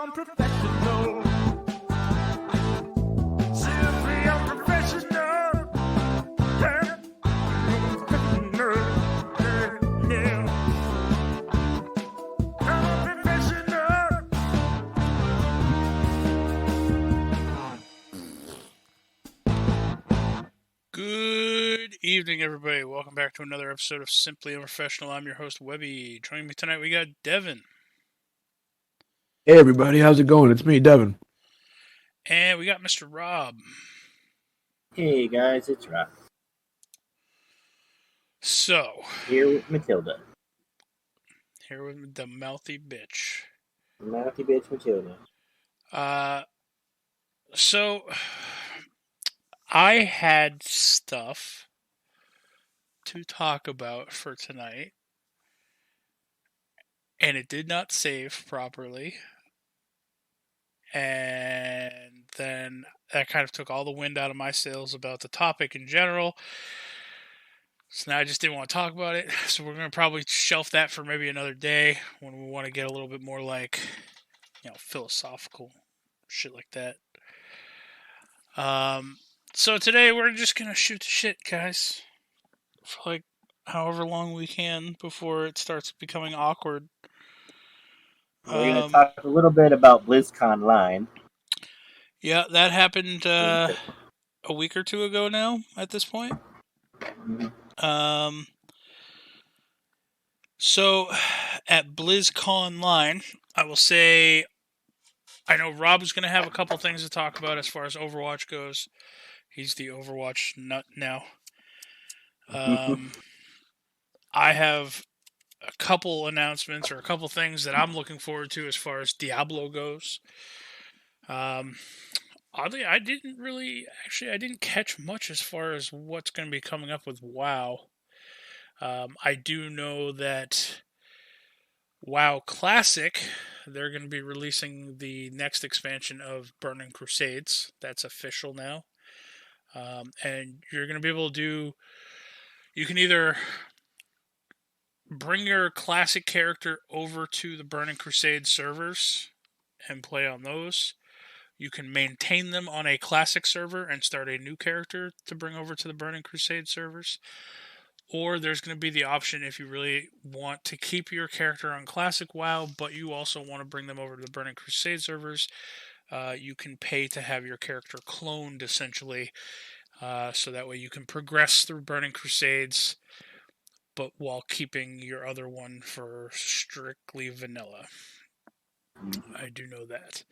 unprofessional. Simply unprofessional. Yeah. Unprofessional. Yeah. Unprofessional. Good evening, everybody. Welcome back to another episode of Simply Unprofessional. I'm your host, Webby. Joining me tonight, we got Devin. Hey everybody, how's it going? It's me, Devin. And we got Mr. Rob. Hey guys, it's Rob. So, Here with Matilda. here with the mouthy bitch. Mouthy bitch Matilda. So, I had stuff to talk about for tonight, and it did not save properly. And then that kind of took all the wind out of my sails about the topic in general. So now I just didn't want to talk about it. So we're going to probably shelf that for maybe another day when we want to get a little bit more like, philosophical shit like that. So today we're just going to shoot the shit, guys. For like however long we can before it starts becoming awkward. We're going to talk a little bit about Blizzcon line. Yeah, that happened a week or two ago now at this point. So at BlizzCon line, I will say, I know Rob is going to have a couple things to talk about as far as Overwatch goes. He's the Overwatch nut now. I have a couple announcements or a couple things that I'm looking forward to as far as Diablo goes. Oddly, I didn't catch much as far as what's going to be coming up with WoW. I do know that WoW Classic, they're going to be releasing the next expansion of Burning Crusades. That's official now. And you're going to be able to you can either bring your classic character over to the Burning Crusade servers and play on those. You can maintain them on a classic server and start a new character to bring over to the Burning Crusade servers. Or there's going to be the option if you really want to keep your character on Classic WoW, but you also want to bring them over to the Burning Crusade servers. You can pay to have your character cloned, essentially, so that way you can progress through Burning Crusades, but while keeping your other one for strictly vanilla. I do know that.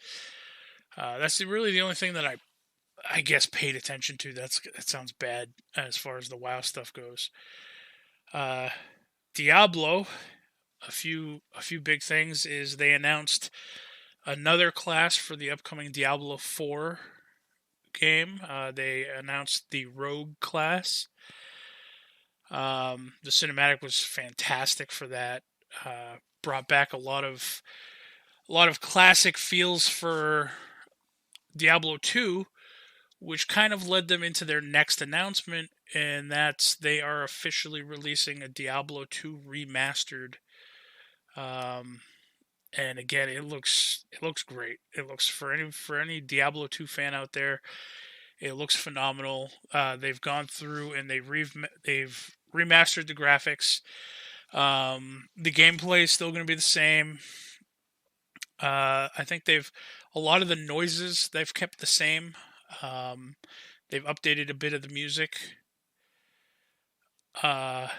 That's really the only thing that I guess paid attention to. That sounds bad as far as the WoW stuff goes. Diablo, a few big things is they announced another class for the upcoming Diablo 4 game. They announced the Rogue class. The cinematic was fantastic for that. Brought back a lot of classic feels for Diablo 2, which kind of led them into their next announcement, and that's they are officially releasing a Diablo 2 remastered. And again, it looks great. It looks for any Diablo 2 fan out there, it looks phenomenal. They've gone through and they've remastered the graphics. The gameplay is still going to be the same. I think a lot of the noises they've kept the same. They've updated a bit of the music. And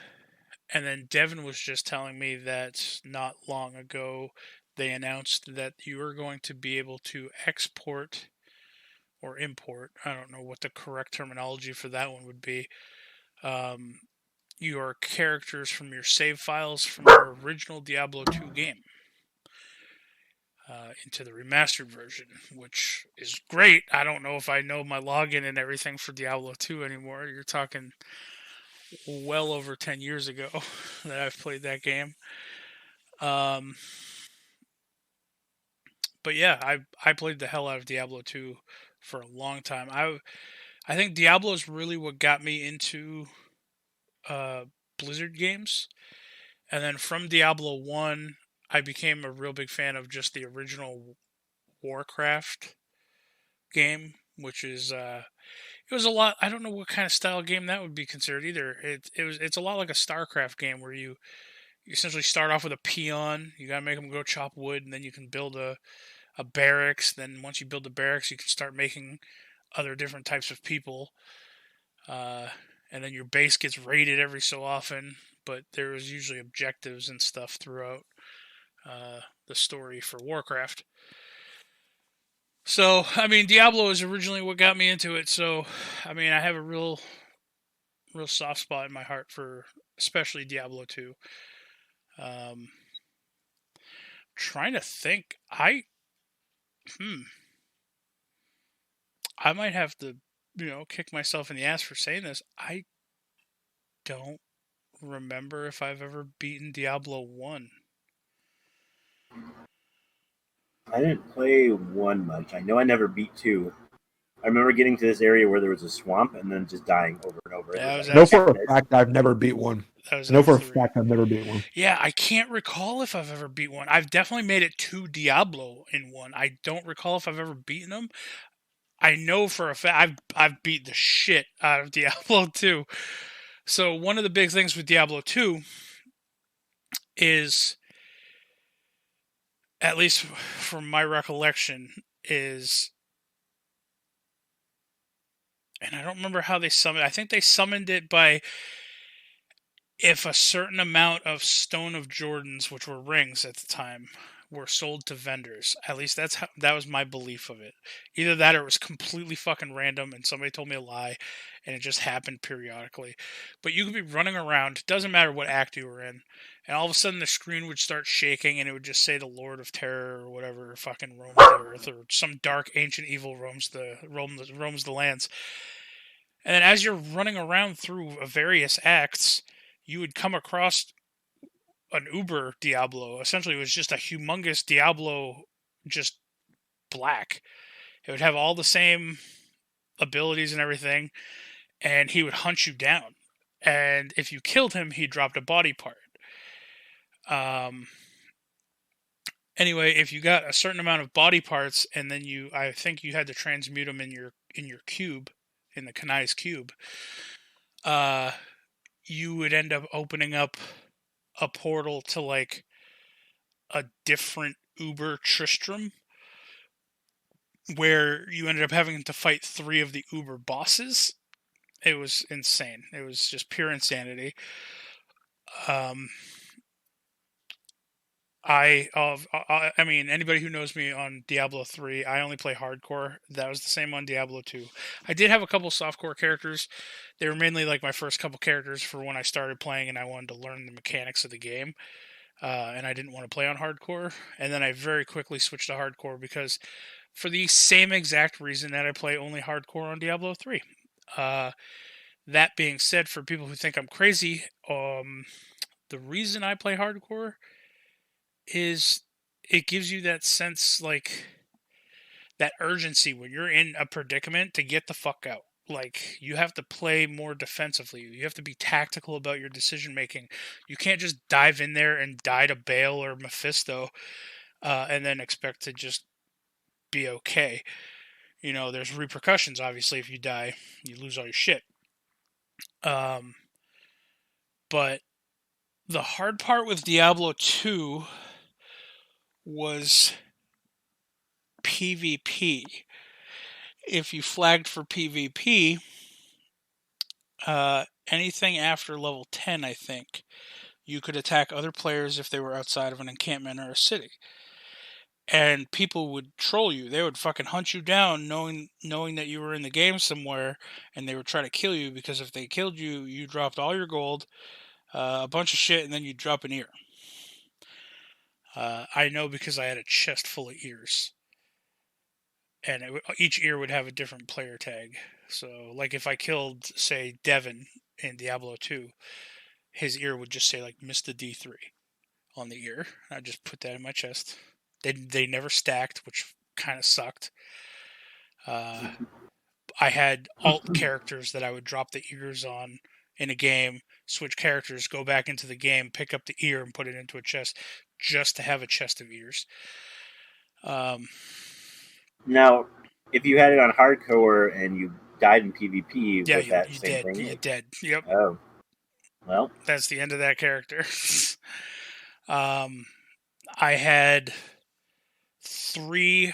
then Devin was just telling me that not long ago they announced that you are going to be able to export or import, I don't know what the correct terminology for that one would be, your characters from your save files from your original Diablo 2 game into the remastered version, which is great. I don't know if I know my login and everything for Diablo 2 anymore. You're talking well over 10 years ago that I've played that game. But yeah, I played the hell out of Diablo 2 for a long time. I think Diablo is really what got me into Blizzard games. And then from Diablo 1, I became a real big fan of just the original Warcraft game, which is it was a lot. I don't know what kind of style game that would be considered either. It's a lot like a StarCraft game where you essentially start off with a peon. You gotta make them go chop wood, and then you can build a barracks. Then once you build the barracks, you can start making other different types of people. And then your base gets raided every so often, but there was usually objectives and stuff throughout the story for Warcraft. So, I mean, Diablo is originally what got me into it. So, I mean, I have a real soft spot in my heart for especially Diablo 2. Trying to think, I might have to, kick myself in the ass for saying this. I don't remember if I've ever beaten Diablo 1. I didn't play 1 much. I know I never beat 2. I remember getting to this area where there was a swamp and then just dying over and over. Yeah, I know for a fact I've never beat 1. I know for a fact I've never beat 1. Yeah, I can't recall if I've ever beat 1. I've definitely made it to Diablo in 1. I don't recall if I've ever beaten them. I know for a fact I've beat the shit out of Diablo 2. So one of the big things with Diablo 2 is, at least from my recollection, is, and I don't remember how they summoned it. I think they summoned it by, if a certain amount of Stone of Jordans, which were rings at the time, were sold to vendors. At least that was my belief of it. Either that or it was completely fucking random and somebody told me a lie and it just happened periodically. But you could be running around, it doesn't matter what act you were in, and all of a sudden the screen would start shaking and it would just say the Lord of Terror or whatever fucking roams the earth, or some dark ancient evil roams the lands. And then as you're running around through various acts, you would come across an Uber Diablo. Essentially, it was just a humongous Diablo, just black. It would have all the same abilities and everything, and he would hunt you down. And if you killed him, he dropped a body part. Anyway, if you got a certain amount of body parts, and then I think you had to transmute them in your cube, in the Kanai's cube, you would end up opening up a portal to like a different Uber Tristram, where you ended up having to fight 3 of the Uber bosses. It was insane. It was just pure insanity. I mean, anybody who knows me on Diablo 3, I only play hardcore. That was the same on Diablo 2. I did have a couple softcore characters. They were mainly like my first couple characters for when I started playing and I wanted to learn the mechanics of the game. And I didn't want to play on hardcore. And then I very quickly switched to hardcore because, for the same exact reason that I play only hardcore on Diablo 3. That being said, for people who think I'm crazy, the reason I play hardcore is it gives you that sense, like, that urgency when you're in a predicament to get the fuck out. Like, you have to play more defensively. You have to be tactical about your decision making. You can't just dive in there and die to Baal or Mephisto and then expect to just be okay. There's repercussions, obviously, if you die. You lose all your shit. But the hard part with Diablo 2 was PvP. If you flagged for PvP, anything after level 10, I think, you could attack other players if they were outside of an encampment or a city. And people would troll you. They would fucking hunt you down knowing that you were in the game somewhere, and they would try to kill you, because if they killed you, you dropped all your gold, a bunch of shit, and then you'd drop an ear. I know because I had a chest full of ears. And each ear would have a different player tag. So, like, if I killed, say, Devin in Diablo 2, his ear would just say, like, Mr. D3 on the ear. I'd just put that in my chest. They never stacked, which kind of sucked. I had alt characters that I would drop the ears on in a game, switch characters, go back into the game, pick up the ear and put it into a chest, just to have a chest of ears. Now, if you had it on hardcore and you died in PvP, Yeah, was that you same dead. thing? You dead. Yep. Oh, well, That's the end of that character. I had 3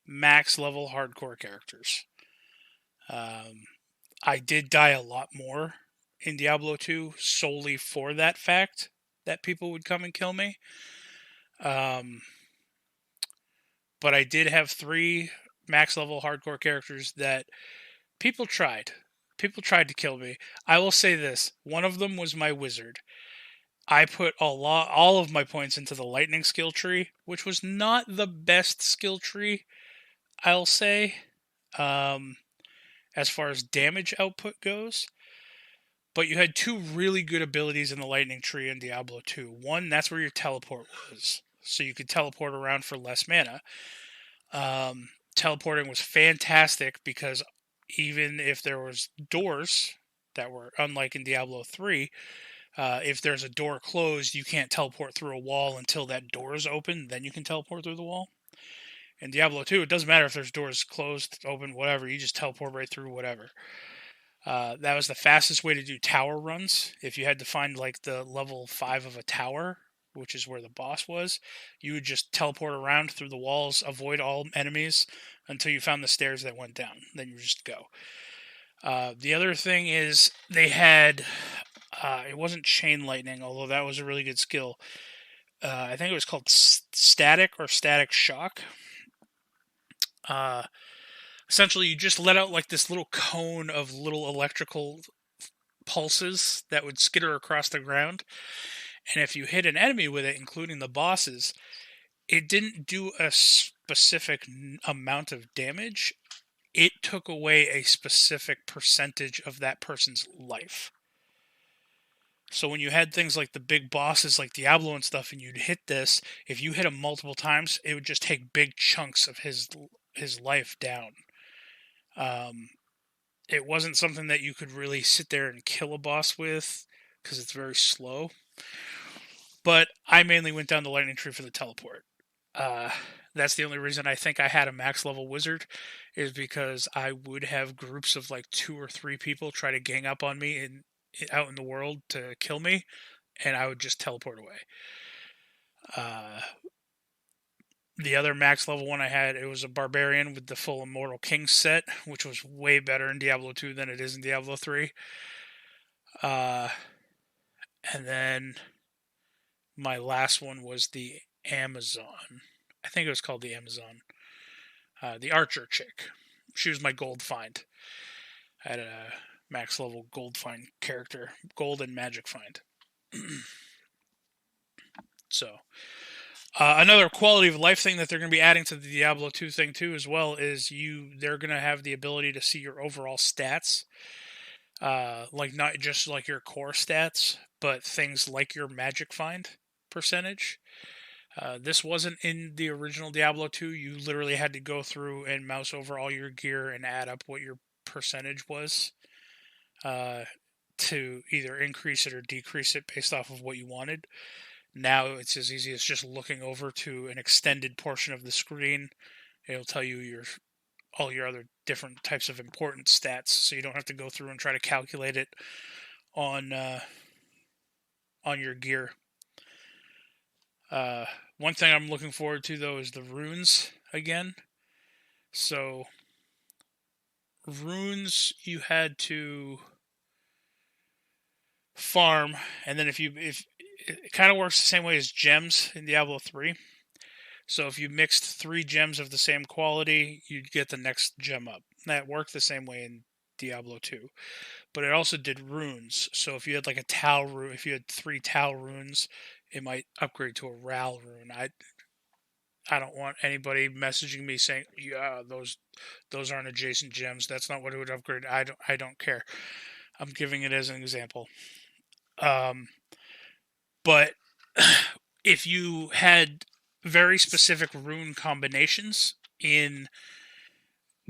max level hardcore characters. I did die a lot more in Diablo 2 solely for that fact that people would come and kill me. But I did have 3 max level hardcore characters that people tried. People tried to kill me. I will say this: one of them was my wizard. I put all of my points into the lightning skill tree, which was not the best skill tree, I'll say, um, as far as damage output goes. But you had 2 really good abilities in the lightning tree in Diablo 2. One, that's where your teleport was, so you could teleport around for less mana. Teleporting was fantastic because even if there was doors that were unlike in Diablo 3, if there's a door closed, you can't teleport through a wall until that door is open. Then you can teleport through the wall. In Diablo 2, it doesn't matter if there's doors closed, open, whatever. You just teleport right through whatever. That was the fastest way to do tower runs. If you had to find like the level 5 of a tower, which is where the boss was, you would just teleport around through the walls, avoid all enemies until you found the stairs that went down. Then you just go. The other thing is they had, it wasn't chain lightning, although that was a really good skill. I think it was called static or static shock. Essentially, you just let out like this little cone of little electrical pulses that would skitter across the ground. And if you hit an enemy with it, including the bosses, it didn't do a specific amount of damage. It took away a specific percentage of that person's life. So when you had things like the big bosses like Diablo and stuff, and you'd hit this, if you hit him multiple times, it would just take big chunks of his life down. It wasn't something that you could really sit there and kill a boss with because it's very slow. But I mainly went down the lightning tree for the teleport. That's the only reason I think I had a max level wizard, is because I would have groups of like 2 or 3 people try to gang up on me out in the world to kill me, and I would just teleport away. The other max level one I had, it was a barbarian with the full Immortal King set, which was way better in Diablo 2 than it is in Diablo 3. And then my last one was the Amazon. I think it was called the Amazon. The archer chick. She was my gold find. I had a max level gold find character. Gold and magic find. So, another quality of life thing that they're going to be adding to the Diablo 2 thing too, as well, is they're going to have the ability to see your overall stats. Like not just like your core stats, but things like your magic find percentage. This wasn't in the original Diablo 2. You literally had to go through and mouse over all your gear and add up what your percentage was to either increase it or decrease it based off of what you wanted. Now it's as easy as just looking over to an extended portion of the screen. It'll tell you all your other different types of important stats, so you don't have to go through and try to calculate it on your gear. One thing I'm looking forward to, though, is the runes again. So, runes you had to farm, and then if it kind of works the same way as gems in Diablo 3. So if you mixed 3 gems of the same quality, you'd get the next gem up. That worked the same way in Diablo 2. But it also did runes. So if you had like a Tau rune, if you had 3 Tau runes, it might upgrade to a Ral rune. I don't want anybody messaging me saying, "Yeah, those aren't adjacent gems. That's not what it would upgrade." I don't care. I'm giving it as an example. But if you had very specific rune combinations in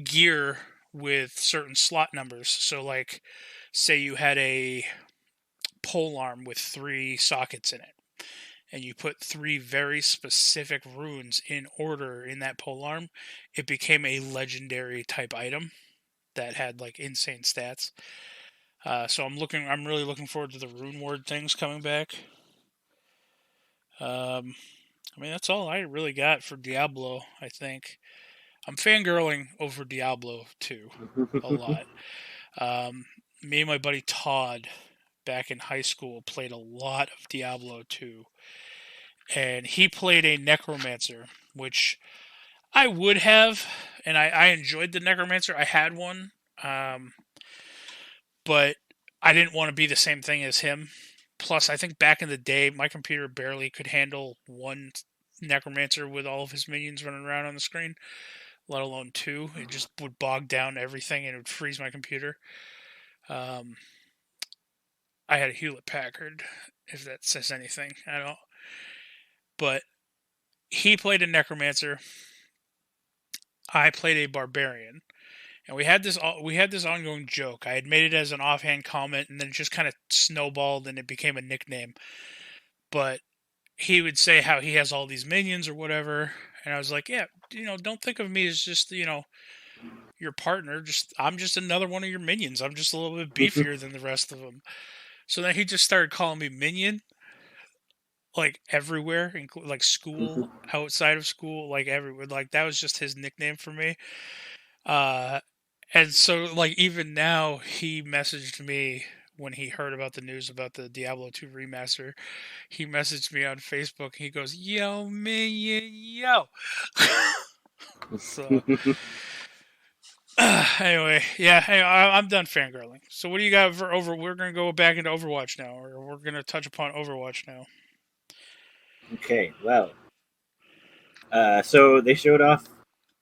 gear with certain slot numbers, so like say you had a pole arm with 3 sockets in it, and you put 3 very specific runes in order in that polearm, it became a legendary type item that had like insane stats. So I'm really looking forward to the rune ward things coming back. I mean, that's all I really got for Diablo, I think. I'm fangirling over Diablo 2 a lot. Me and my buddy Todd back in high school played a lot of Diablo 2. And he played a Necromancer, which I would have, and I enjoyed the Necromancer. I had one, but I didn't want to be the same thing as him. Plus, I think back in the day, my computer barely could handle one Necromancer with all of his minions running around on the screen, let alone 2. It just would bog down everything and it would freeze my computer. I had a Hewlett-Packard, if that says anything. I don't. But he played a Necromancer. I played a Barbarian. And we had this ongoing joke. I had made it as an offhand comment, and then it just kind of snowballed, and it became a nickname. But he would say how he has all these minions or whatever, and I was like, yeah, don't think of me as just your partner. I'm just another one of your minions. I'm just a little bit beefier than the rest of them. So then he just started calling me Minion, like everywhere, like school, outside of school, like everywhere. Like that was just his nickname for me. And so, like, even now, he messaged me when he heard about the news about the Diablo 2 remaster. He messaged me on Facebook. He goes, "Yo, Minion, yo." So, anyway, yeah, hey, I'm done fangirling. So, what do you got for We're going to go back into Overwatch now, or we're going to touch upon Overwatch now. Okay, well. So, they showed off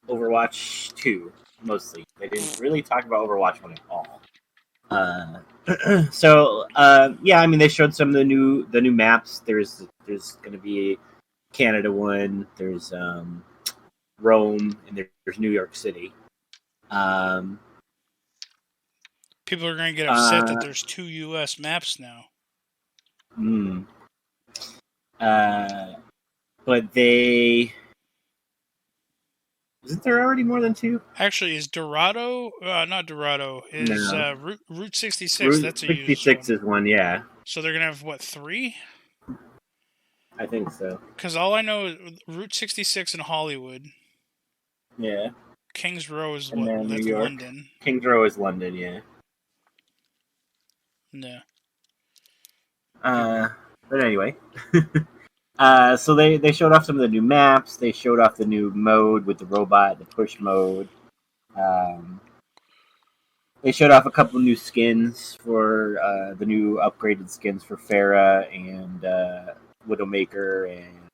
Overwatch 2. Mostly, they didn't really talk about Overwatch 1 at all. Yeah, I mean, they showed some of the new maps. There's going to be Canada one. There's Rome, and there's New York City. People are going to get upset that there's 2 U.S. maps now. But they. Isn't there already more than 2? Actually, is Dorado? Not Dorado. Is No. Route 66? That's a 66 is one, yeah. So they're gonna have what, 3? I think so. Because all I know is Route 66 in Hollywood. Yeah. Kings Row is and what? That's York. London. Kings Row is London, yeah. Yeah. But anyway. So they showed off some of the new maps. They showed off the new mode with the robot, the push mode. They showed off a couple new skins for the new upgraded skins for Pharah and Widowmaker and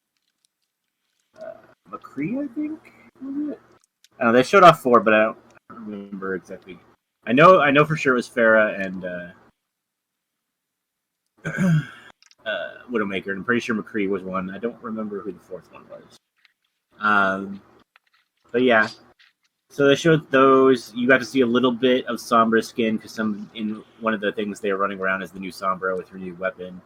McCree, I think. Was it? They showed off 4, but I don't remember exactly. I know for sure it was Pharah and Widowmaker, and I'm pretty sure McCree was one. I don't remember who the 4th one was. But yeah, so they showed those. You got to see a little bit of Sombra skin because in one of the things they were running around is the new Sombra with her new weapon,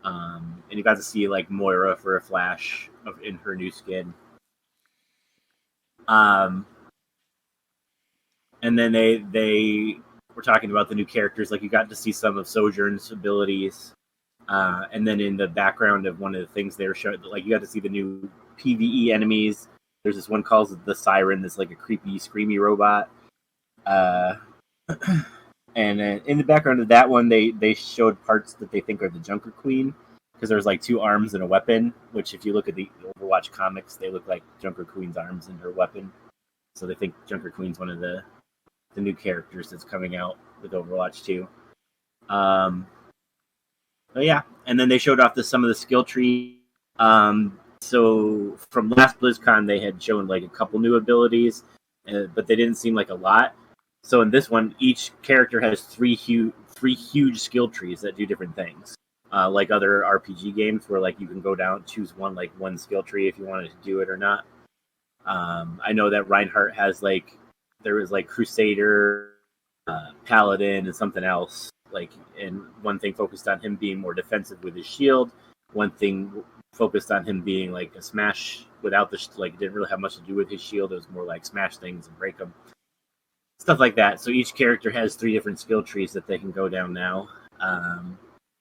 and you got to see like Moira for a flash in her new skin. And then they were talking about the new characters. Like you got to see some of Sojourn's abilities. And then in the background of one of the things they were showing, like you got to see the new PvE enemies. There's this one called the Siren, that's like a creepy, screamy robot. And in the background of that one, they showed parts that they think are the Junker Queen, because there's like 2 arms and a weapon, which if you look at the Overwatch comics, they look like Junker Queen's arms and her weapon. So they think Junker Queen's one of the new characters that's coming out with Overwatch 2. But yeah, and then they showed off some of the skill tree. So from last BlizzCon, they had shown like a couple new abilities, but they didn't seem like a lot. So in this one, each character has 3 huge skill trees that do different things. Like other RPG games, where like you can go down, choose one skill tree if you wanted to do it or not. I know that Reinhardt has there was Crusader, Paladin, and something else. And one thing focused on him being more defensive with his shield. One thing focused on him being like a smash without the like didn't really have much to do with his shield. It was more like smash things and break them, stuff like that. So each character has 3 different skill trees that they can go down now.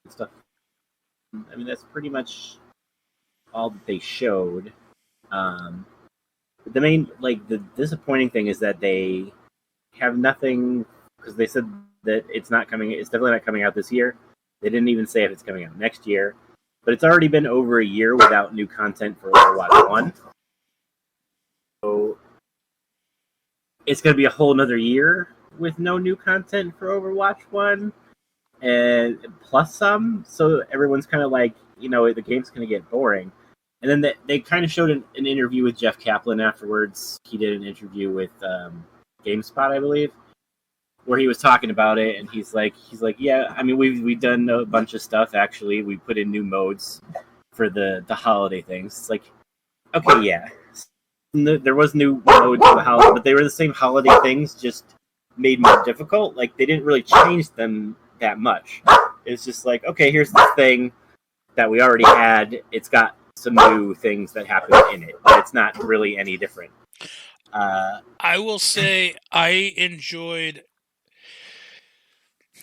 Stuff. I mean, that's pretty much all that they showed. The main, like, the disappointing thing is that they have nothing, because they said that it's definitely not coming out this year. They didn't even say if it's coming out next year. But it's already been over a year without new content for Overwatch 1. So it's going to be a whole nother year with no new content for Overwatch 1. And plus some. So everyone's kind of like, the game's going to get boring. And then they kind of showed an interview with Jeff Kaplan afterwards. He did an interview with GameSpot, I believe, where he was talking about it, and he's like, yeah, I mean, we've done a bunch of stuff. Actually, we put in new modes for the holiday things. It's like, okay, yeah, there was new modes for the holiday, but they were the same holiday things, just made more difficult. Like, they didn't really change them that much. It's just like, okay, here's this thing that we already had. It's got some new things that happen in it, but it's not really any different. I will say I enjoyed.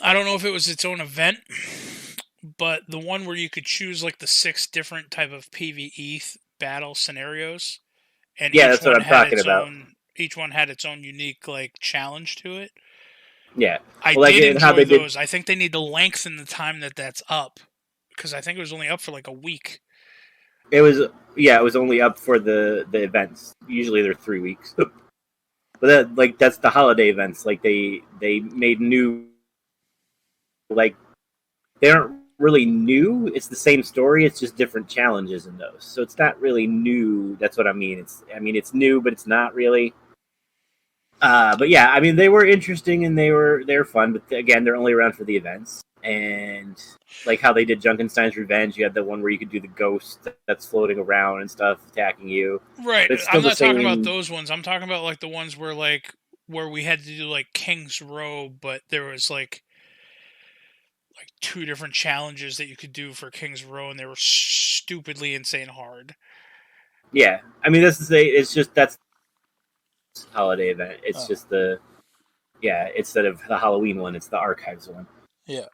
I don't know if it was its own event, but the one where you could choose like the 6 different type of PvE battle scenarios, and yeah, that's what I'm talking about. Each one had its own unique like challenge to it. Yeah, I did enjoy those. I think they need to lengthen the time that's up, because I think it was only up for like a week. It was only up for the events. Usually they're 3 weeks, but that's the holiday events. Like they made new. Like, they aren't really new. It's the same story. It's just different challenges in those. So it's not really new. That's what I mean. It's new, but it's not really. But yeah, I mean, they were interesting and they were fun. But again, they're only around for the events. And like how they did Junkenstein's Revenge, you had the one where you could do the ghost that's floating around and stuff, attacking you. Right. I'm not talking about those ones. I'm talking about like the ones where we had to do like King's Row, but there was like 2 different challenges that you could do for King's Row, and they were stupidly insane hard. Yeah, I mean, that's holiday event. It's just instead of the Halloween one, it's the Archives one. Yeah.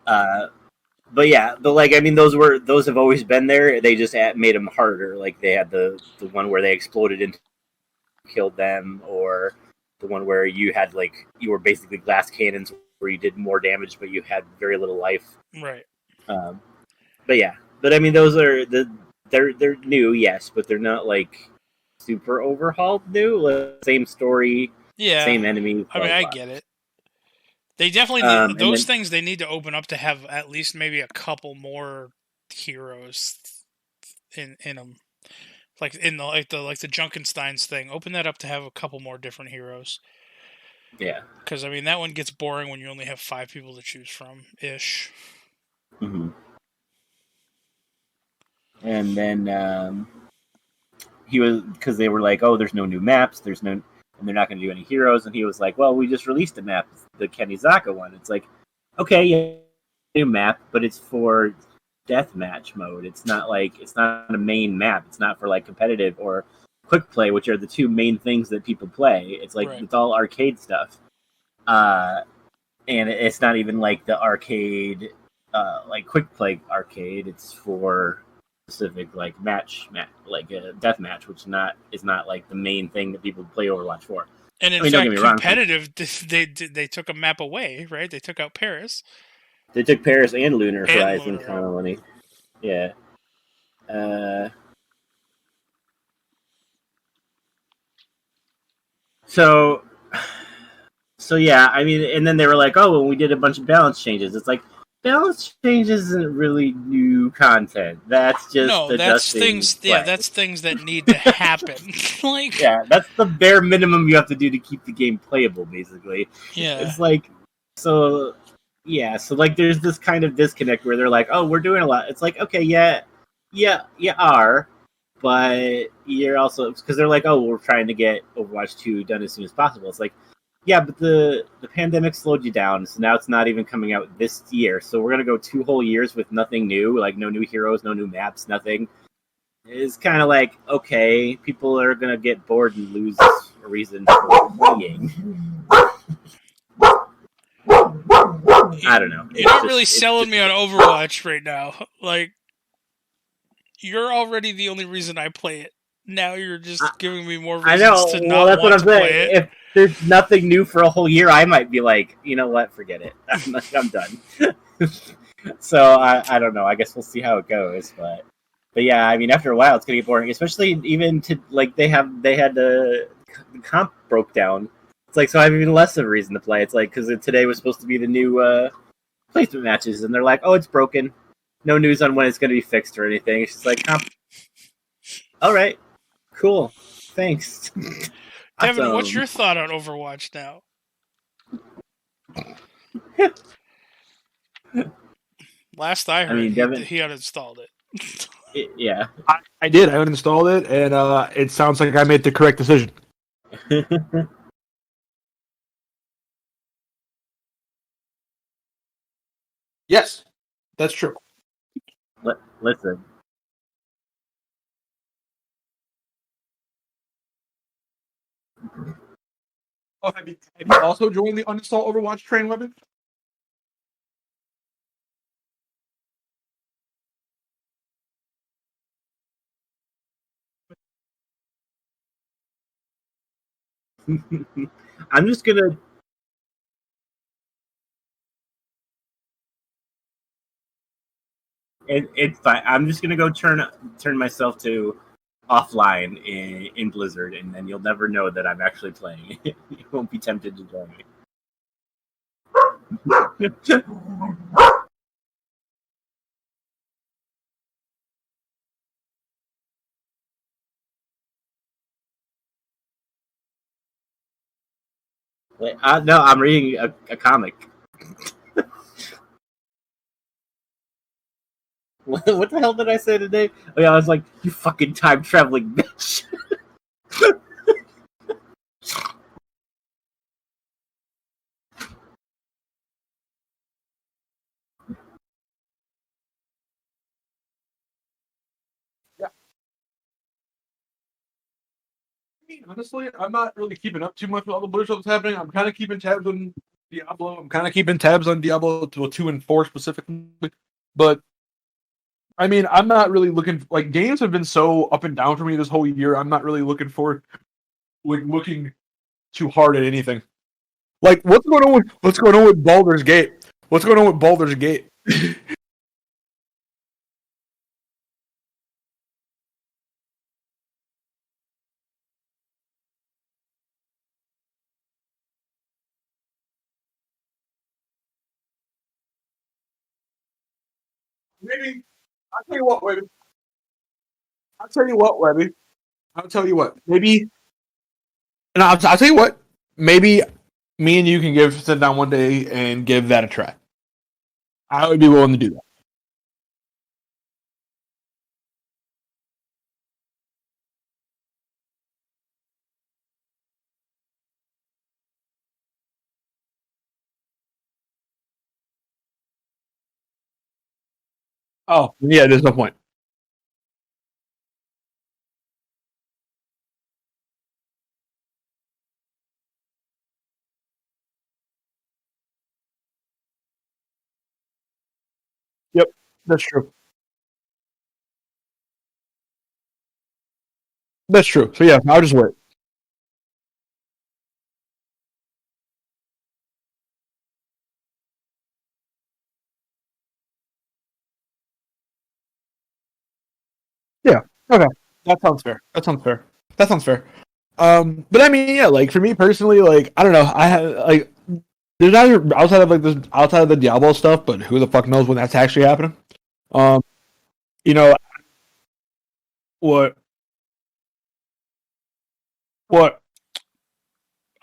But like, I mean, those have always been there. They just made them harder. Like they had the one where they exploded and killed them, or the one where you were basically glass cannons where you did more damage, but you had very little life. Right. But I mean, those are they're new, yes, but they're not like super overhauled new. Like, same story, same enemy. I mean, I get it. They definitely need those things. They need to open up to have at least maybe a couple more heroes in them, like in the Junkenstein's thing. Open that up to have a couple more different heroes. Yeah, because I mean that one gets boring when you only have 5 people to choose from, ish. Mm-hmm. And then because they were like, oh, there's no new maps, and they're not going to do any heroes, and he was like, well, we just released a map, the Kenizaka one. It's like, okay, yeah, new map, but it's for deathmatch mode. It's not a main map. It's not for like competitive or quick play, which are the 2 main things that people play. It's like It's all arcade stuff, and it's not even like the arcade, like quick play arcade. It's for specific like like a death match, which is not like the main thing that people play Overwatch for. And in fact, competitive, they took a map away, right? They took out Paris. They took Paris and Lunar Horizon Colony. Yeah. So yeah, I mean, and then they were like, oh, well, we did a bunch of balance changes. It's like, balance changes isn't really new content. That's just that's things. Yeah, that's things that need to happen. That's the bare minimum you have to do to keep the game playable, basically. Yeah, it's like so. Yeah, so like, there's this kind of disconnect where they're like, oh, we're doing a lot. It's like, okay, yeah, you are, but you're also, because they're like, oh, we're trying to get Overwatch 2 done as soon as possible. It's like, yeah, but the pandemic slowed you down, so now it's not even coming out this year. So we're going to go 2 whole years with nothing new, like no new heroes, no new maps, nothing. is kind of like, okay, people are gonna get bored and lose a reason for playing. I don't know. You're not really selling me on Overwatch right now. Like, you're already the only reason I play it. Now you're just giving me more reasons to not want to play it. If there's nothing new for a whole year, I might be like, you know what, forget it. I'm done. So I don't know. I guess we'll see how it goes, but yeah, I mean, after a while, it's gonna get boring. Especially even to like they had the comp broke down. It's like, so I have even less of a reason to play. It's like because today was supposed to be the new placement matches, and they're like, oh, it's broken. No news on when it's gonna be fixed or anything. It's just like, all right, cool, thanks. Devin, Awesome. what's your thought on Overwatch now? Last I heard, he uninstalled it. Yeah. I did. I uninstalled it, and it sounds like I made the correct decision. Yes, that's true. Listen. Oh, have you also joined the uninstall Overwatch train, Webby? I'm just gonna. It's fine. I'm just gonna go turn myself to offline in Blizzard, and then you'll never know that I'm actually playing. You won't be tempted to join me. No, I'm reading a comic. What the hell did I say today? Oh yeah, I was like, you fucking time traveling bitch. Yeah. Honestly, I'm not really keeping up too much with all the Blizzard that's happening. I'm kind of keeping tabs on Diablo. I'm kind of keeping tabs on Diablo 2 and 4 specifically. But I mean, I'm not really looking like games have been so up and down for me this whole year. I'm not really looking too hard at anything. Like what's going on with Baldur's Gate? What's going on with Baldur's Gate? Maybe I'll tell you what, Webby. I'll tell you what, Webby. I'll tell you what. Maybe, and I'll tell you what. Maybe me and you can sit down one day and give that a try. I would be willing to do that. Oh, yeah, there's no point. Yep, that's true. That's true. So yeah, I'll just wait. Yeah. Okay. That sounds fair. That sounds fair. But I mean, yeah, like for me personally, like I don't know, I have like there's either outside of the Diablo stuff, but who the fuck knows when that's actually happening? Um, you know what? What?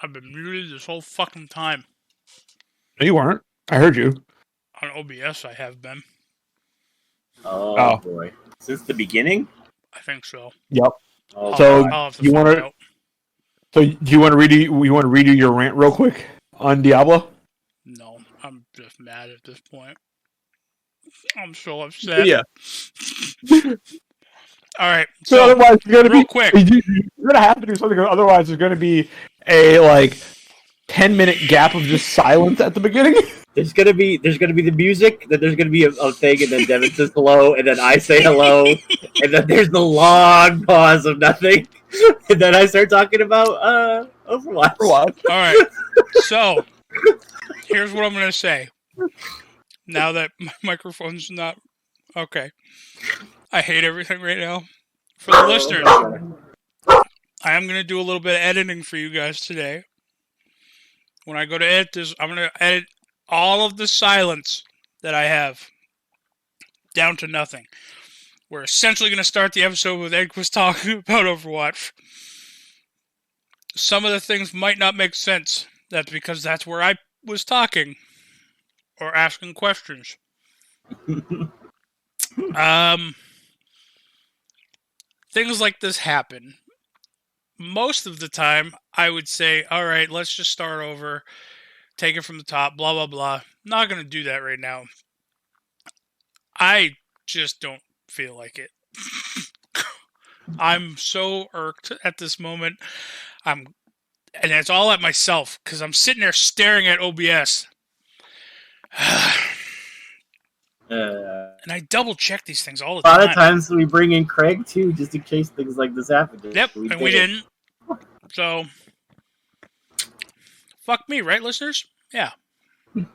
I've been muted this whole fucking time. No, you weren't. I heard you. On OBS, I have been. Oh boy! Since the beginning? I think so. Yep. Oh, so I'll have to you want find to? out. So do you want to redo? You want to redo your rant real quick on Diablo? No, I'm just mad at this point. I'm so upset. Yeah. All right. So So otherwise, you're real quick. You're gonna have to do something. Otherwise, there's gonna be a like 10-minute gap of just silence at the beginning. There's gonna be the music, then there's gonna be a thing, and then Devin says hello, and then I say hello, and then there's the long pause of nothing, and then I start talking about Overwatch. All right. So here's what I'm gonna say. Now that my microphone's not okay, I hate everything right now. For the listeners, I am gonna do a little bit of editing for you guys today. When I go to edit this, I'm gonna edit all of the silence that I have down to nothing. We're essentially going to start the episode with Edquist talking about Overwatch. Some of the things might not make sense. That's because that's where I was talking or asking questions. Things like this happen. Most of the time, I would say, all right, let's just start over. Take it from the top, blah, blah, blah. Not going to do that right now. I just don't feel like it. I'm so irked at this moment. And it's all at myself, because I'm sitting there staring at OBS. And I double check these things all the time. A lot of times we bring in Craig, too, just in case things like this happen. Yep, and we didn't. So... fuck me, right, listeners? Yeah. You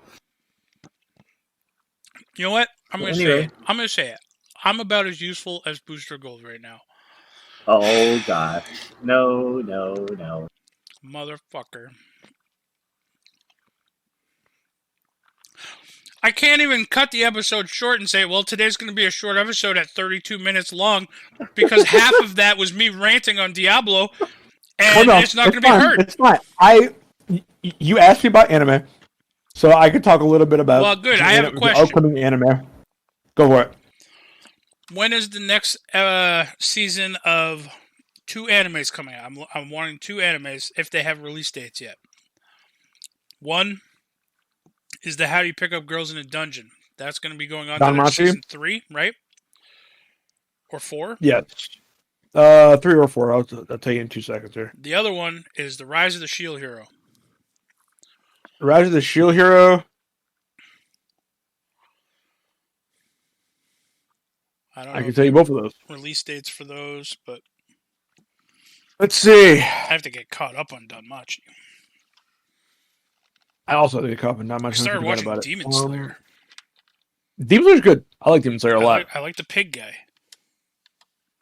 know what? I'm going to say it. I'm going to say it. I'm about as useful as Booster Gold right now. Oh, gosh. No. Motherfucker. I can't even cut the episode short and say, well, today's going to be a short episode at 32 minutes long, because half of that was me ranting on Diablo, and it's not going to be heard. It's fine. You asked me about anime, so I could talk a little bit about. Well, good. I have a question. Upcoming anime. Go for it. When is the next season of 2 animes coming out? I'm wanting 2 animes if they have release dates yet. One is the How Do You Pick Up Girls in a Dungeon. That's going to be going on to season 3, right? Or 4? Yes. 3 or 4. I'll tell you in 2 seconds here. The other one is The Rise of the Shield Hero. Rise of the Shield Hero. I can tell you both of those. Release dates for those, but let's see. I have to get caught up on Danmachi. I also have to get caught up on Danmachi. I started watching Demon Slayer. Demon Slayer's good. I like Demon Slayer a lot. I like the pig guy.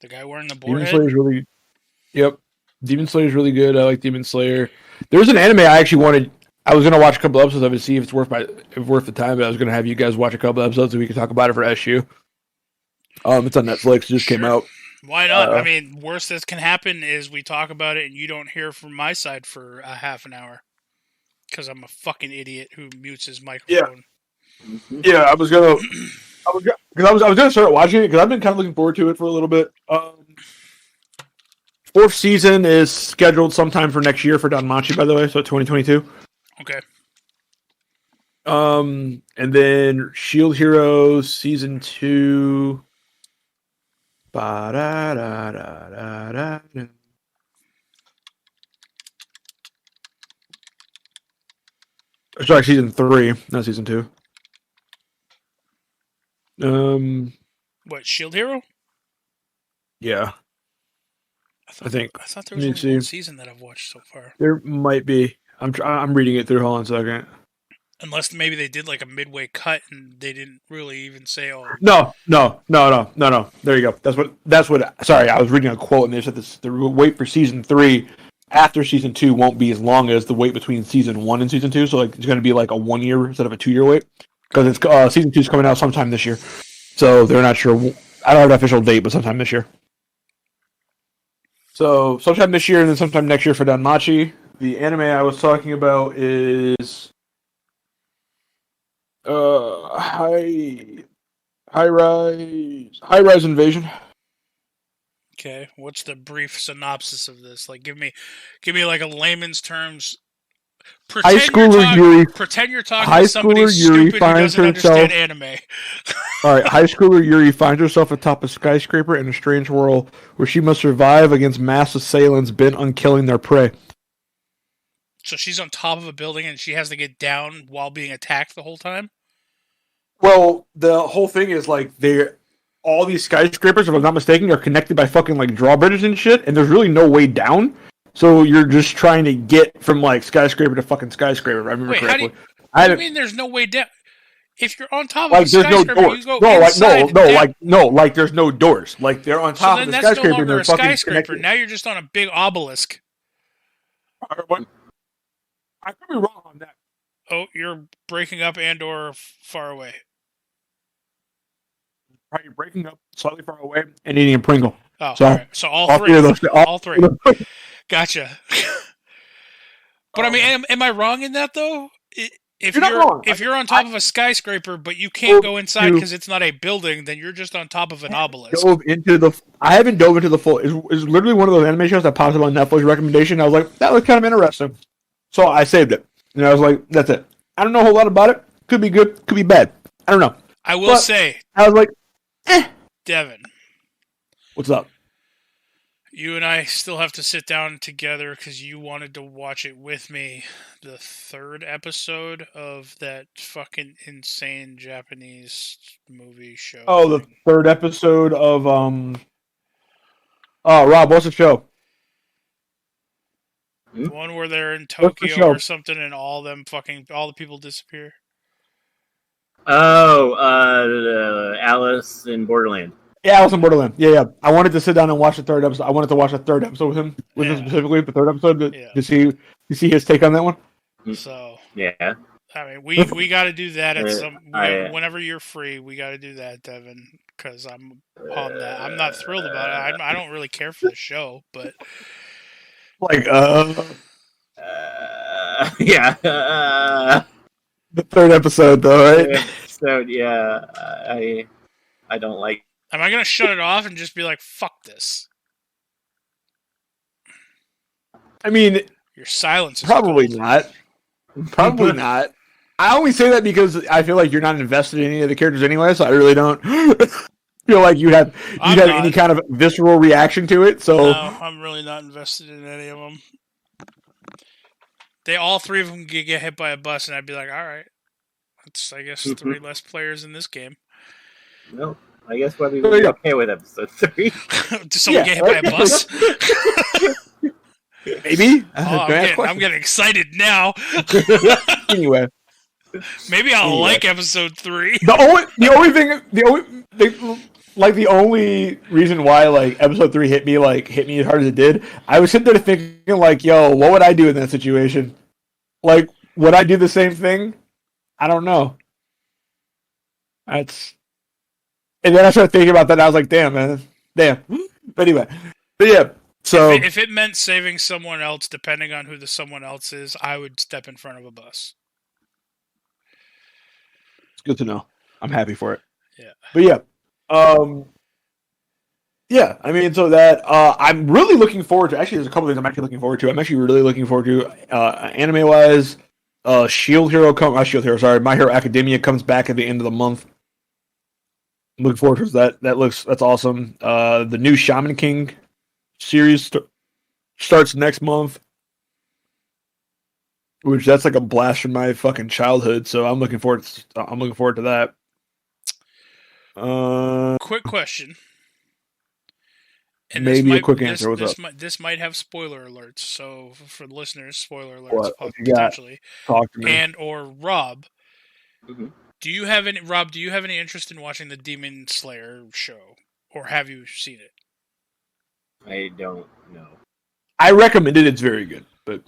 The guy wearing the board Demon head. Slayer's really... Yep. Demon Slayer's really good. I like Demon Slayer. There's an anime I actually wanted... I was going to watch a couple episodes of it to see if it's worth the time, but I was going to have you guys watch a couple episodes so we could talk about it for SU. It's on Netflix. It just came out. Why not? I mean, worst that can happen is we talk about it and you don't hear from my side for a half an hour. Because I'm a fucking idiot who mutes his microphone. Yeah, I was gonna start watching it because I've been kind of looking forward to it for a little bit. 4th season is scheduled sometime for next year for Danmachi, by the way, so 2022. Okay. And then Shield Hero season 2. Sorry, season 3, not season 2. What, Shield Hero? Yeah. I think. I thought there was only one season that I've watched so far. There might be. I'm reading it through. Hold on a second. Unless maybe they did like a midway cut and they didn't really even say, "Oh." No. There you go. That's what. Sorry, I was reading a quote and they said this: the wait for season 3 after season 2 won't be as long as the wait between season 1 and season 2. So like it's going to be like a 1 year instead of a 2 year wait because it's season 2 is coming out sometime this year. So they're not sure. I don't have an official date, but sometime this year. So sometime this year and then sometime next year for Danmachi. The anime I was talking about is High Rise Invasion. Okay, what's the brief synopsis of this? Like, give me like a layman's terms. High schooler Yuri. Pretend you're talking to somebody stupid who doesn't understand anime. All right, high schooler Yuri finds herself atop a skyscraper in a strange world where she must survive against mass assailants bent on killing their prey. So she's on top of a building and she has to get down while being attacked the whole time? Well, the whole thing is like all these skyscrapers, if I'm not mistaken, are connected by fucking like drawbridges and shit, and there's really no way down. So you're just trying to get from like skyscraper to fucking skyscraper. If I remember correctly. What do you mean there's no way down? If you're on top of a skyscraper, no doors. you go inside. Like there's no doors. Like they're on top of the skyscraper. So then that's no longer a skyscraper. Now you're just on a big obelisk. I could be wrong on that. Oh, you're breaking up and/or far away. Right, you're breaking up slightly far away and eating a Pringle. Oh, so, right. So all three of those. All three. Gotcha. But I mean, am I wrong in that though? If you're on top of a skyscraper, but you can't go inside because it's not a building, then you're just on top of an obelisk. I haven't dove into the full. It's literally one of those anime shows that pops up on Netflix recommendation. I was like, that looks kind of interesting, so I saved it. And I was like, that's it. I don't know a whole lot about it. Could be good. Could be bad. I don't know. I will say, I was like, Devin, what's up? You and I still have to sit down together because you wanted to watch it with me. The third episode of that fucking insane Japanese movie show. Oh, the third episode of Oh, Rob, what's the show? The one where they're in Tokyo or something, and all the people disappear. Oh, Alice in Borderland. Yeah, Alice in Borderland. Yeah. I wanted to sit down and watch the third episode. I wanted to watch the third episode with him specifically, the third episode, to see his take on that one. So yeah, I mean, we got to do that at whenever you're free. We got to do that, Devin, because I'm on that. I'm not thrilled about it. I don't really care for the show, but yeah. The third episode, though, right? So yeah, I don't like. Am I gonna shut it off and just be like, "Fuck this"? I mean, your silence is probably gold. Not. Probably not. I only say that because I feel like you're not invested in any of the characters anyway, so I really don't feel like you'd have any kind of visceral reaction to it. So no, I'm really not invested in any of them. All three of them get hit by a bus, and I'd be like, all right, that's, I guess, 3 less players in this game. No, I guess Webby will be okay with episode 3. Does someone get hit by a bus? Maybe. I'm getting excited now. Anyway. Maybe I'll like episode 3. The only reason why like episode 3 hit me as hard as it did, I was sitting there thinking like, yo, what would I do in that situation? Like, would I do the same thing? I don't know. And then I started thinking about that and I was like, damn, man. Damn. But anyway. But yeah. So if it meant saving someone else, depending on who the someone else is, I would step in front of a bus. It's good to know. I'm happy for it. Yeah. But yeah. Yeah, I mean, so that I'm really looking forward to. Actually, there's a couple things I'm actually looking forward to. I'm actually really looking forward to anime-wise. My Hero Academia comes back at the end of the month. I'm looking forward to that. That's awesome. The new Shaman King series starts next month, which that's like a blast from my fucking childhood. So I'm looking forward to that. Quick question. And maybe a quick answer. What's up? This might have spoiler alerts. So for the listeners, spoiler alerts what potentially. Talk to me. And or Rob. Mm-hmm. Do you have any interest in watching the Demon Slayer show, or have you seen it? I don't know. I recommend it. It's very good. But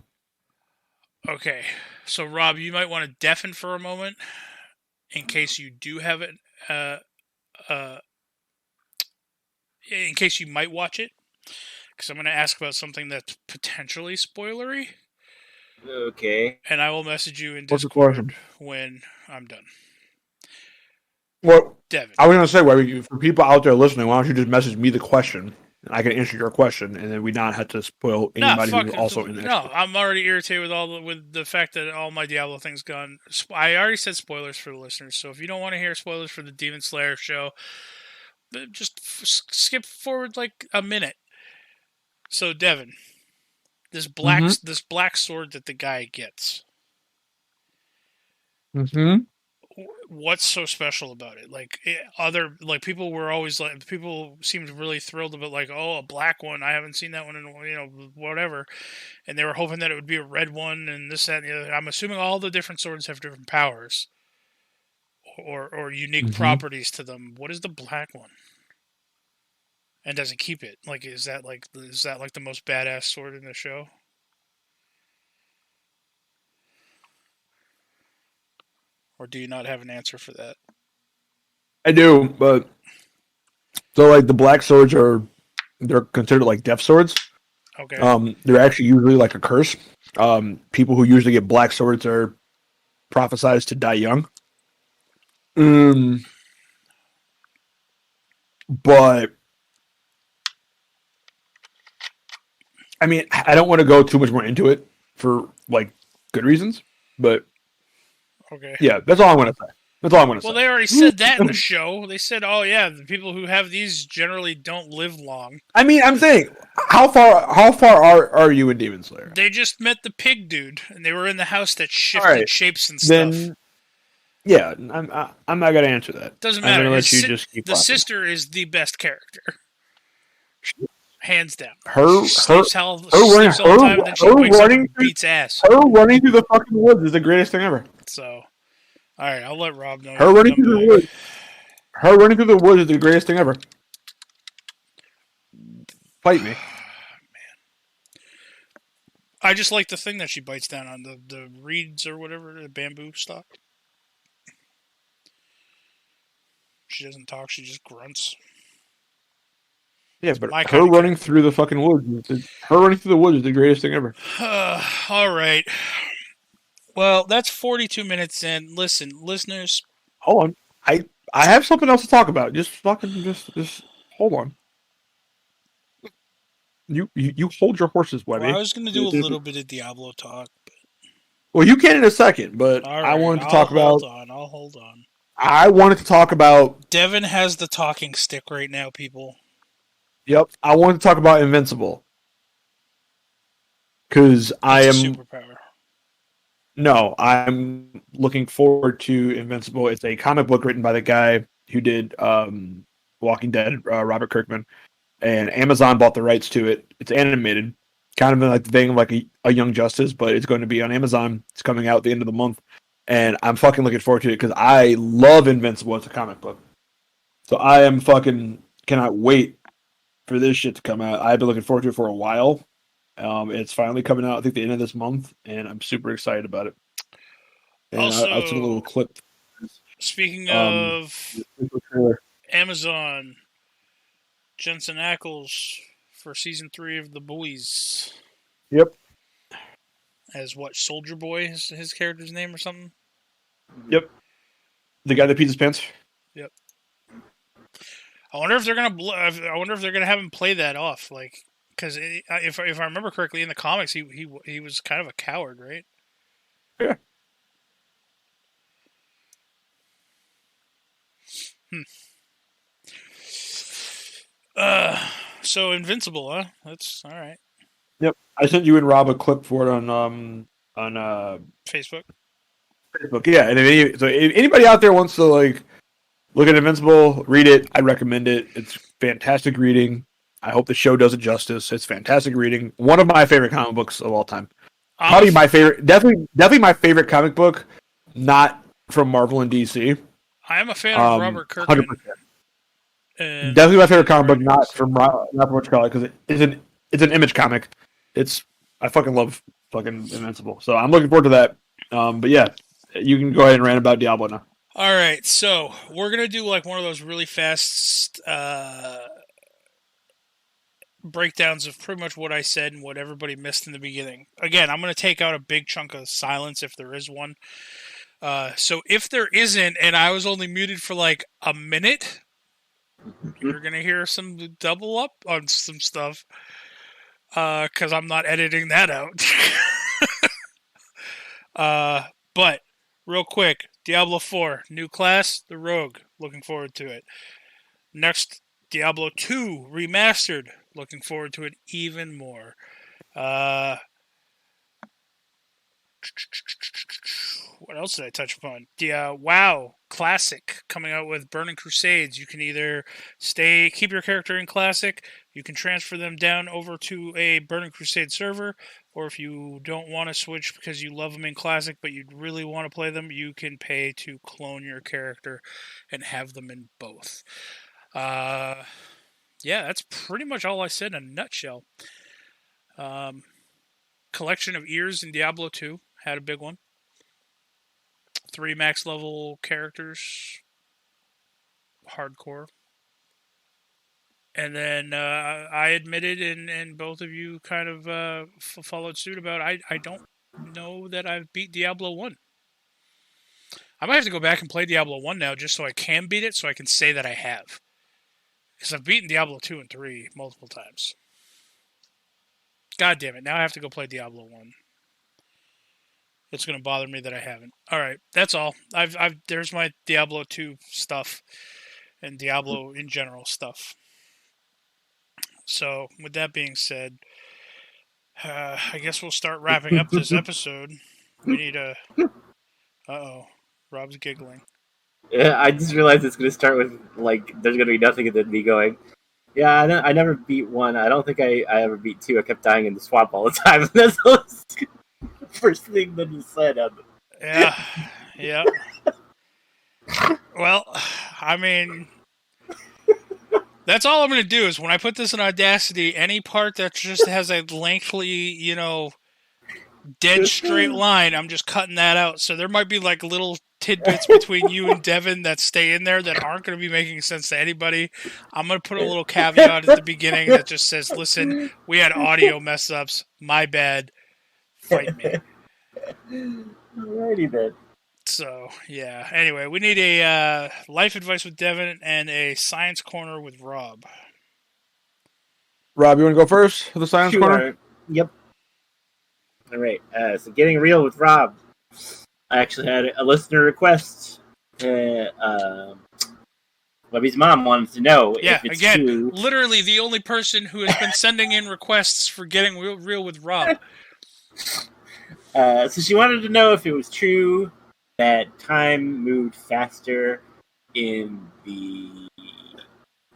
okay, so Rob, you might want to deafen for a moment in case you do have it. In case you might watch it, because I'm going to ask about something that's potentially spoilery. Okay. And I will message you in What's Discord when I'm done. Well, Devin. I was going to say, for people out there listening, why don't you just message me the question, and I can answer your question, and then we not have to spoil anybody who's also in the No, I'm already irritated with the fact that all my Diablo things gone. I already said spoilers for the listeners, so if you don't want to hear spoilers for the Demon Slayer show, just skip forward like a minute. So Devin, this black sword that the guy gets. Mm-hmm. What's so special about it? Like people were always like, people seemed really thrilled about like, oh, a black one. I haven't seen that one in whatever, and they were hoping that it would be a red one and this, that, and the other. I'm assuming all the different swords have different powers or unique properties to them. What is the black one? And does it keep it? Like, is that like the most badass sword in the show? Or do you not have an answer for that? I do, but so like the black swords they're considered like death swords. Okay. They're actually usually like a curse. People who usually get black swords are prophesized to die young. But I mean, I don't want to go too much more into it for like good reasons, but okay. Yeah, that's all I want to say. That's all I want to say. Well, they already said that in the show. They said, "Oh yeah, the people who have these generally don't live long." I mean, I'm saying, how far are you in Demon Slayer? They just met the pig dude, and they were in the house that shifted shapes and stuff. Then, yeah, I'm not gonna answer that. Doesn't matter. I'm gonna let you just keep the talking. sister is the best character, hands down. Her sleeps all the time, and then she wakes up and beats ass. Her running through the fucking woods is the greatest thing ever. So. All right, I'll let Rob know. Her running through the woods. Her running through the woods is the greatest thing ever. Fight me, man. I just like the thing that she bites down on the reeds or whatever, the bamboo stalk. She doesn't talk; she just grunts. Yeah, but her running through the fucking woods. Her running through the woods is the greatest thing ever. All right. Well, that's 42 minutes in. Listen, listeners. Hold on. I have something else to talk about. Just hold on. You hold your horses, Webby. Well, I was going to do a little bit of Diablo talk. But... Well, you can in a second, but right, I wanted to talk about... I'll hold on. I wanted to talk about... Devin has the talking stick right now, people. Yep. I wanted to talk about Invincible. Because I am... superpower. No, I'm looking forward to Invincible. It's a comic book written by the guy who did Walking Dead, Robert Kirkman, and Amazon bought the rights to it. It's animated, kind of in like the vein of like a Young Justice, but it's going to be on Amazon. It's coming out at the end of the month, and I'm fucking looking forward to it because I love Invincible as a comic book. So I am fucking cannot wait for this shit to come out. I've been looking forward to it for a while. It's finally coming out, I think, the end of this month, and I'm super excited about it. And also, I took a little clip. Speaking of Amazon, Jensen Ackles for season 3 of The Boys. Yep. As what, Soldier Boy is his character's name or something? Yep. The guy that pees his pants. Yep. I wonder if they're gonna have him play that off, like. Because if I remember correctly, in the comics, he was kind of a coward, right? Yeah. So Invincible, huh? That's all right. Yep. I sent you and Rob a clip for it on Facebook. Facebook, yeah. And if anybody out there wants to like look at Invincible, read it. I recommend it. It's fantastic reading. I hope the show does it justice. It's fantastic reading. One of my favorite comic books of all time. Probably my favorite. Definitely my favorite comic book. Not from Marvel and DC. I am a fan of Robert Kirkman. 100%. Definitely my favorite comic book. Not from what you call it, because it's an Image comic. I fucking love fucking Invincible. So I'm looking forward to that. But yeah, you can go ahead and rant about Diablo now. All right, so we're gonna do like one of those really fast breakdowns of pretty much what I said and what everybody missed in the beginning. Again, I'm going to take out a big chunk of silence if there is one. So if there isn't, and I was only muted for like a minute, You're going to hear some double up on some stuff. Because I'm not editing that out. But, real quick, Diablo 4, new class, the Rogue. Looking forward to it. Next, Diablo 2, remastered. Looking forward to it even more. What else did I touch upon? WoW Classic coming out with Burning Crusades. You can either keep your character in Classic, you can transfer them down over to a Burning Crusade server, or if you don't want to switch because you love them in Classic but you really want to play them, you can pay to clone your character and have them in both. Yeah, that's pretty much all I said in a nutshell. Collection of ears in Diablo 2 had a big one. 3 max level characters, hardcore. And then I admitted, and both of you kind of followed suit about, I don't know that I've beat Diablo 1. I might have to go back and play Diablo 1 now just so I can beat it, so I can say that I have. Because I've beaten Diablo 2 and 3 multiple times. God damn it, now I have to go play Diablo 1. It's going to bother me that I haven't. All right, that's all. There's my Diablo 2 stuff and Diablo in general stuff. So, with that being said, I guess we'll start wrapping up this episode. We need a... Uh-oh. Rob's giggling. Yeah, I just realized it's going to start with, like, there's going to be nothing and then me going, yeah, I never beat 1. I don't think I ever beat 2. I kept dying in the swamp all the time. And that's the first thing that you said. Yeah. Well, I mean... That's all I'm going to do is when I put this in Audacity, any part that just has a lengthy, dead straight line, I'm just cutting that out. So there might be like little tidbits between you and Devin that stay in there that aren't going to be making sense to anybody. I'm going to put a little caveat at the beginning that just says, listen, we had audio mess ups. My bad. Fight me. Alrighty then. So, yeah. Anyway, we need a life advice with Devin and a science corner with Rob. Rob, you want to go first for the science corner? Yep. All right. So getting real with Rob. I actually had a listener request. Webby's mom wanted to know if it's true. Literally the only person who has been sending in requests for getting real with Rob. So she wanted to know if it was true that time moved faster in the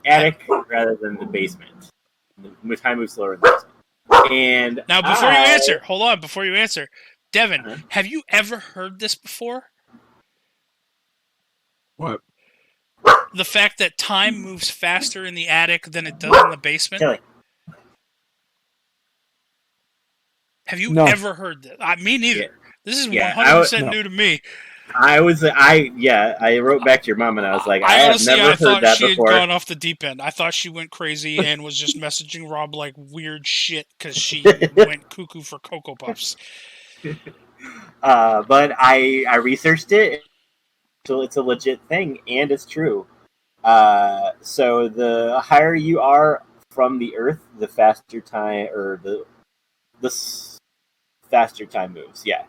attic rather than the basement. Time moves slower in the basement. And now, before you answer, hold on. Before you answer, Devin, have you ever heard this before? What? The fact that time moves faster in the attic than it does in the basement? Kelly. Have you ever heard this? Me neither. Yeah. This is 100% new to me. I wrote back to your mom and I was like, I have never heard that before. I thought she had gone off the deep end. I thought she went crazy and was just messaging Rob like weird shit because she went cuckoo for Cocoa Puffs. But I researched it, so it's a legit thing and it's true. So the higher you are from the Earth, the faster time, or the faster time moves. Yeah.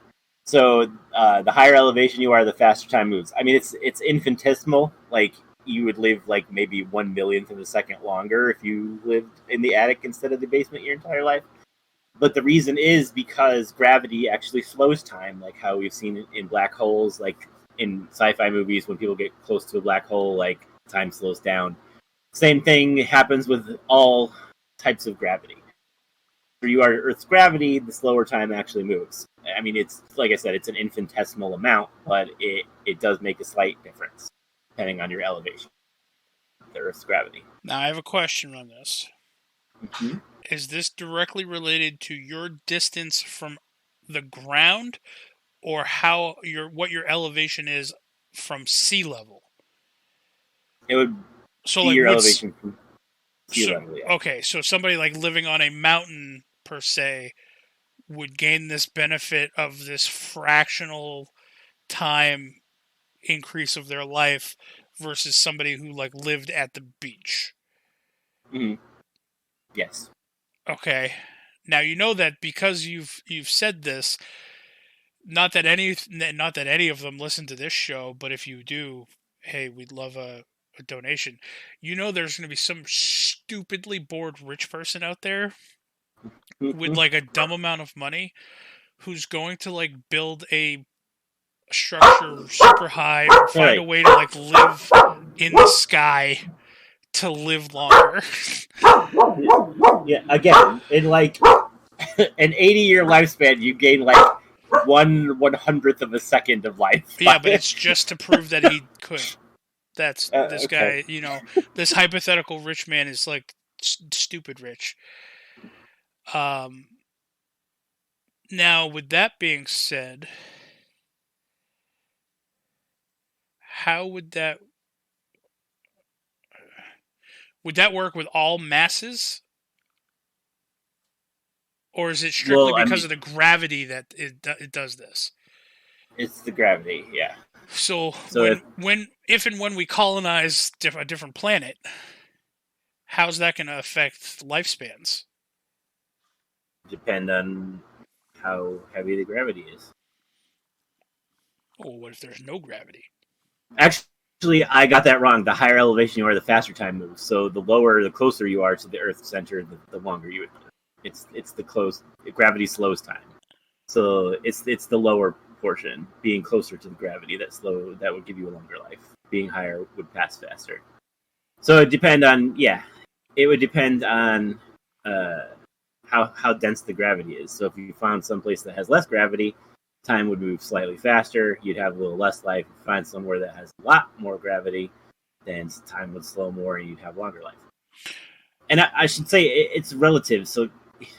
So the higher elevation you are, the faster time moves. I mean, it's infinitesimal. Like you would live like maybe 1/1,000,000th of a second longer if you lived in the attic instead of the basement your entire life. But the reason is because gravity actually slows time, like how we've seen in black holes, like in sci-fi movies when people get close to a black hole, like time slows down. Same thing happens with all types of gravity. If you are Earth's gravity, the slower time actually moves. I mean, it's like I said, it's an infinitesimal amount, but it does make a slight difference depending on your elevation. The Earth's gravity. Now, I have a question on this. Mm-hmm. Is this directly related to your distance from the ground, or what your elevation is from sea level? It would be your elevation from sea level. Yeah. Okay, so somebody like living on a mountain per se would gain this benefit of this fractional time increase of their life versus somebody who like lived at the beach. Mm-hmm. Yes. Okay. Now you know that because you've said this. Not that any of them listen to this show, but if you do, hey, we'd love a donation. You know, there's going to be some stupidly bored rich person out there with like a dumb amount of money who's going to like build a structure super high or find a way to like live in the sky to live longer. Yeah, again, in like an 80-year lifespan, you gain like 1/100th of a second of life. Yeah, but it's just to prove that he could. That's this okay. guy, you know, this hypothetical rich man is like stupid rich. Now, with that being said, how would that work with all masses? Or is it strictly because of the gravity that it does this? It's the gravity, yeah. So if and when we colonize a different planet, how's that going to affect lifespans? Depend on how heavy the gravity is. Oh, what if there's no gravity? Actually, I got that wrong. The higher elevation you are, the faster time moves. So the closer you are to the Earth's center, the longer you would move. It's the close. Gravity slows time. So it's the lower portion, being closer to the gravity that would give you a longer life. Being higher would pass faster. So it would depend on how dense the gravity is. So if you found some place that has less gravity, time would move slightly faster. You'd have a little less life. If you find somewhere that has a lot more gravity, then time would slow more and you'd have longer life. And I should say it's relative. So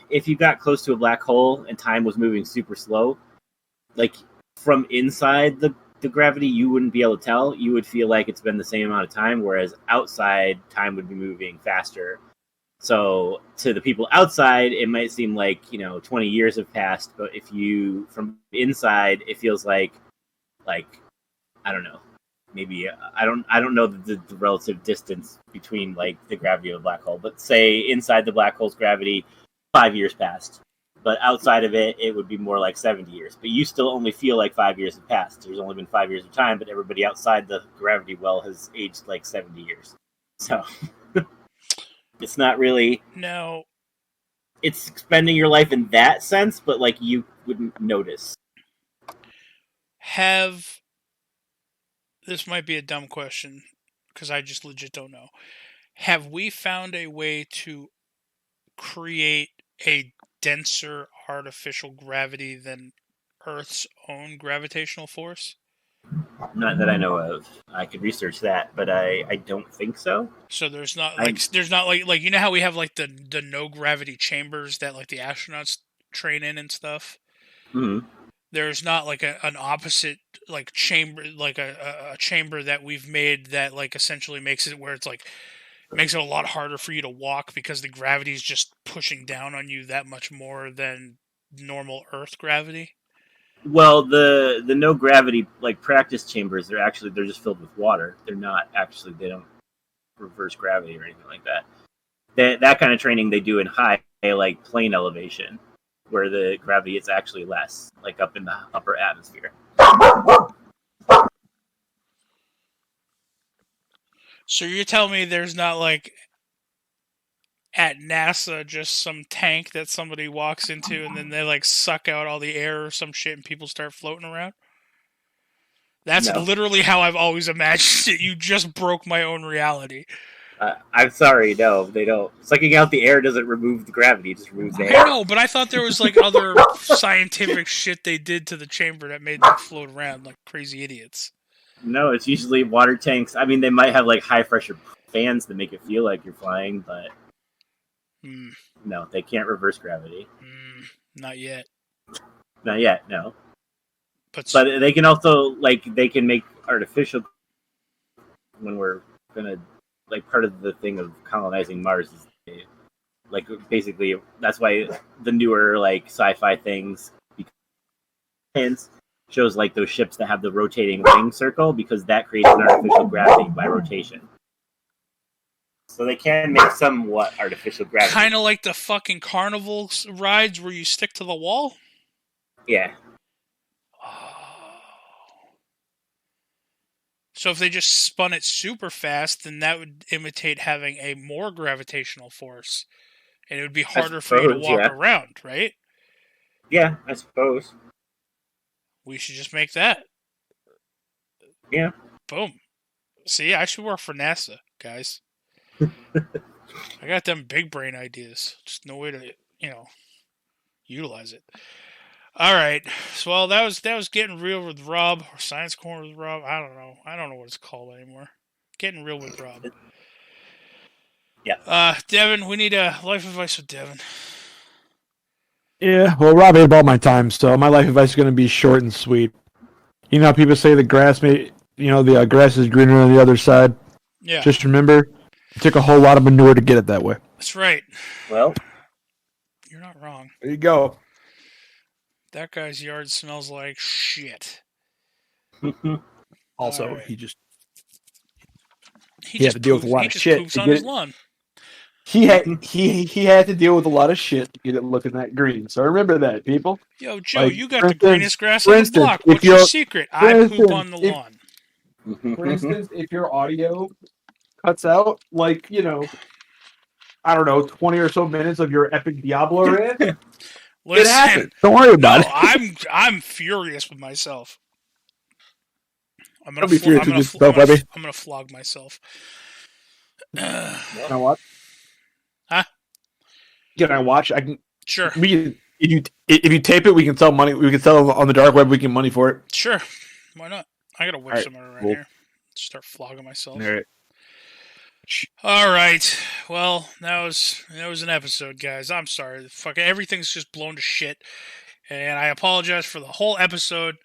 if you got close to a black hole and time was moving super slow, like from inside the gravity, you wouldn't be able to tell. You would feel like it's been the same amount of time, whereas outside, time would be moving faster. So to the people outside, it might seem like 20 years have passed, but if you from inside, it feels like I don't know, maybe I don't know the relative distance between like the gravity of a black hole, but say inside the black hole's gravity, 5 years passed, but outside of it, it would be more like 70 years. But you still only feel like 5 years have passed. There's only been 5 years of time, but everybody outside the gravity well has aged like 70 years. So it's not really. No. It's spending your life in that sense, but like you wouldn't notice. This might be a dumb question because I just legit don't know. Have we found a way to create a denser artificial gravity than Earth's own gravitational force? Not that I know of. I could research that, but I don't think so. So there's not like you know how we have like the no gravity chambers that like the astronauts train in and stuff. Mm-hmm. There's not like an opposite like chamber, like a chamber that we've made that like essentially makes it where it's like makes it a lot harder for you to walk because the gravity is just pushing down on you that much more than normal Earth gravity. Well, the no gravity like practice chambers, they're just filled with water. They're not actually, they don't reverse gravity or anything like that. That kind of training they do in high like plane elevation, where the gravity is actually less, like up in the upper atmosphere. So you're telling me there's not like at NASA just some tank that somebody walks into and then they like suck out all the air or some shit and people start floating around? That's literally how I've always imagined it. You just broke my own reality. I'm sorry, no, they don't. Sucking out the air doesn't remove the gravity, it just removes the air. I know, but I thought there was like other scientific shit they did to the chamber that made them float around like crazy idiots. No, it's usually water tanks. I mean, they might have like high pressure fans to make it feel like you're flying, but no, they can't reverse gravity. Not yet. Not yet, no. But they can also they can make artificial. When we're gonna part of the thing of colonizing Mars is basically that's why the newer sci-fi things hints shows like those ships that have the rotating ring circle because that creates an artificial gravity by rotation. So they can make somewhat artificial gravity. Kind of like the fucking carnival rides where you stick to the wall? Yeah. So if they just spun it super fast, then that would imitate having a more gravitational force. And it would be harder for you to walk around, right? Yeah, I suppose. We should just make that. Yeah. Boom. See, I should work for NASA, guys. I got them big brain ideas. Just no way to, utilize it. All right. So, well, that was Getting Real with Rob, or Science Corner with Rob. I don't know. I don't know what it's called anymore. Getting Real with Rob. Yeah. Devin, we need a life advice with Devin. Yeah, well, Rob ate all my time, so my life advice is going to be short and sweet. You know how people say the grass grass is greener on the other side? Yeah. Just remember, it took a whole lot of manure to get it that way. That's right. Well, you're not wrong. There you go. That guy's yard smells like shit. Also, right. he had to deal with a lot of shit. Poops on his lawn. He had to deal with a lot of shit to get it looking that green. So remember that, people. Yo, Joe, you got the greenest grass on the block. What's your secret? I poop on the lawn. For instance, if your audio cuts out, like, I don't know, 20 or so minutes of your epic Diablo rant, it happens. Don't worry about it. I'm furious with myself. I'm gonna flog myself. You know what? Huh? Can I watch? I can. Sure. If you tape it, we can sell money. We can sell it on the dark web. We can get money for it. Sure. Why not? I gotta whip some right here. Start flogging myself. All right. Well, that was an episode, guys. I'm sorry. Fucking everything's just blown to shit, and I apologize for the whole episode.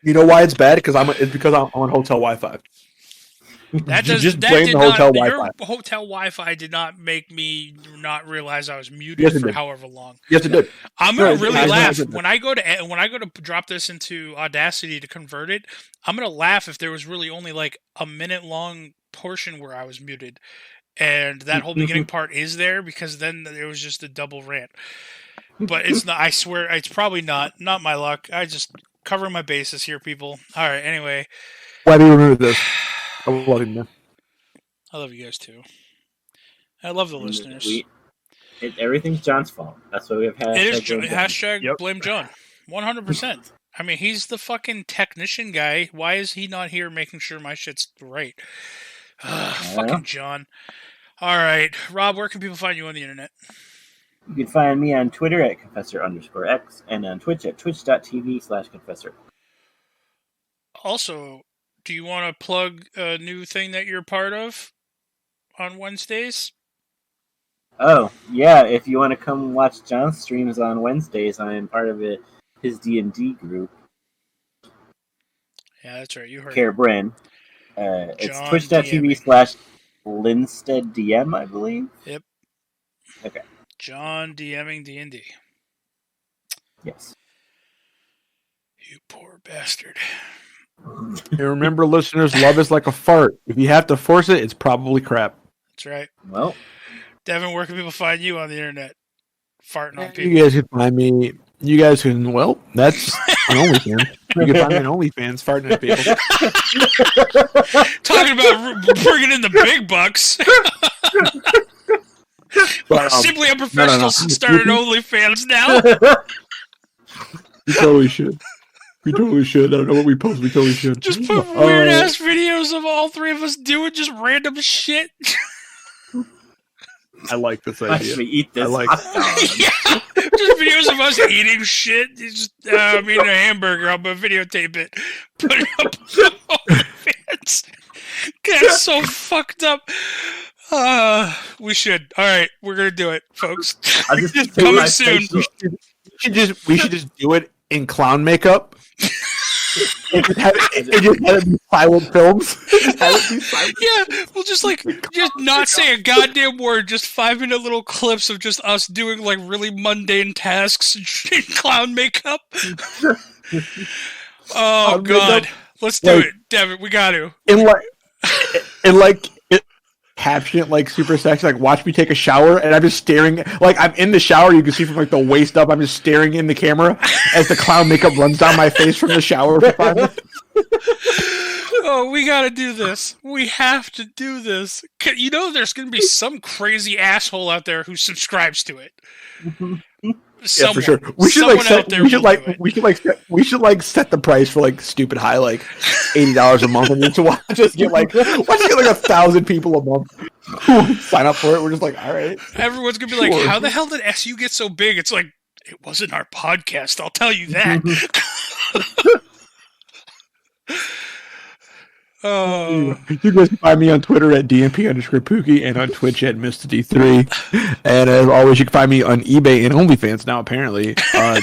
You know why it's bad? It's because I'm on hotel Wi-Fi. Your hotel Wi-Fi did not make me not realize I was muted for however long. Yes, it did. I'm gonna really laugh when I go to drop this into Audacity to convert it. I'm gonna laugh if there was really only like a minute long portion where I was muted, and that whole beginning part is there because then there was just a double rant. But it's not. I swear, it's probably not. Not my luck. I just covering my bases here, people. All right. Anyway, why do you remember this? I love you, man. I love you guys too. I love the listeners. Everything's John's fault. That's why we have hashtag blame John. 100%. I mean, he's the fucking technician guy. Why is he not here making sure my shit's right? Fucking John. All right. Rob, where can people find you on the internet? You can find me on Twitter at Confessor_X and on Twitch at twitch.tv/Confessor. Also, do you want to plug a new thing that you're part of on Wednesdays? Oh, yeah. If you want to come watch John's streams on Wednesdays, I am part of his D&D group. Yeah, that's right. You heard Care Bryn. It's twitch.tv/LinsteadDM, I believe. Yep. Okay. John DMing D&D. Yes. You poor bastard. And remember, listeners, love is like a fart. If you have to force it, it's probably crap. That's right. Well, Devin, where can people find you on the internet? Farting on people. You guys can find me. You guys can. Well, that's an OnlyFans. You can find me on OnlyFans, farting at people. Talking about bringing in the big bucks. But, Simply Unprofessional started OnlyFans now. We totally should. I don't know what we post. We totally should. Just put weird ass videos of all three of us doing just random shit. I like this idea. Actually, eat this. Yeah. Just videos of us eating shit. Just I'm eating a hamburger. I'm gonna videotape it. Put it up on OnlyFans. That's so fucked up. We should. All right, we're gonna do it, folks. Coming soon. We should just do it in clown makeup. and just have it be silent films. Yeah, we'll just not say a goddamn word. Just 5-minute little clips of just us doing like really mundane tasks in clown makeup. Oh God, let's do it, Devin. We got to. Caption it like super sexy, like watch me take a shower, and I'm just staring, like I'm in the shower. You can see from like the waist up, I'm just staring in the camera as the clown makeup runs down my face from the shower for 5 minutes. Oh, we gotta do this. We have to do this. You know, there's gonna be some crazy asshole out there who subscribes to it. Yeah, for sure. We should set the price for like stupid high, like $80 a month, and just watch us get like 1,000 people a month who sign up for it. We're just like, all right. Everyone's gonna be like, how the hell did SU get so big? It's like, it wasn't our podcast. I'll tell you that. Oh. You guys can find me on Twitter at DMP_Pookie and on Twitch at MrD3. And as always, you can find me on eBay and OnlyFans now, apparently,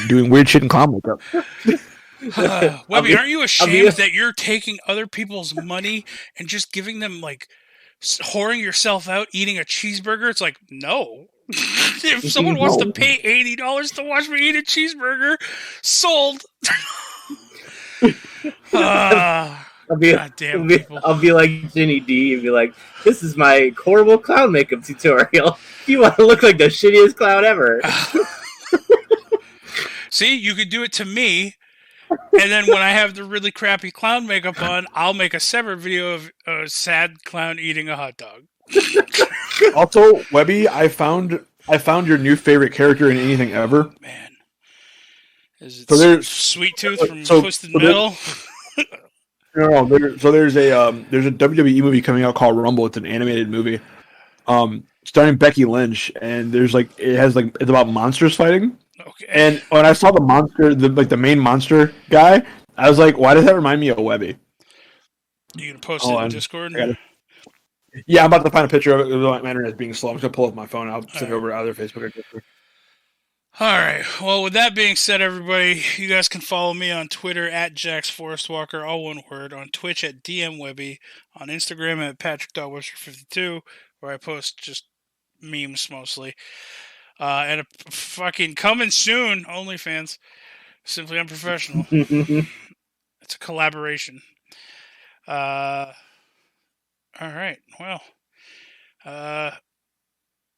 doing weird shit in clown makeup. Webby, aren't you ashamed that you're taking other people's money and just giving them, like, whoring yourself out eating a cheeseburger? It's like, no. If someone wants to pay $80 to watch me eat a cheeseburger, sold. I'll be like Ginny D and be like, this is my horrible clown makeup tutorial. You want to look like the shittiest clown ever. See, you could do it to me, and then when I have the really crappy clown makeup on, I'll make a separate video of a sad clown eating a hot dog. Also, Webby, I found your new favorite character in anything ever. Man. Is it Sweet Tooth from Twisted Metal? No. There's a WWE movie coming out called Rumble. It's an animated movie, starring Becky Lynch, and it's about monsters fighting. Okay. And when I saw the monster, the main monster guy, I was like, why does that remind me of Webby? You gonna post it in Discord? Yeah, I'm about to find a picture of it. My internet's being slow. I'm just gonna pull up my phone. I'll send it over to either Facebook or Discord. All right. Well, with that being said, everybody, you guys can follow me on Twitter at JaxForestWalker, all one word, on Twitch at DMWebby, on Instagram at Patrick.Webster52, where I post just memes mostly. And a fucking coming soon, OnlyFans, Simply Unprofessional. It's a collaboration. All right. Well,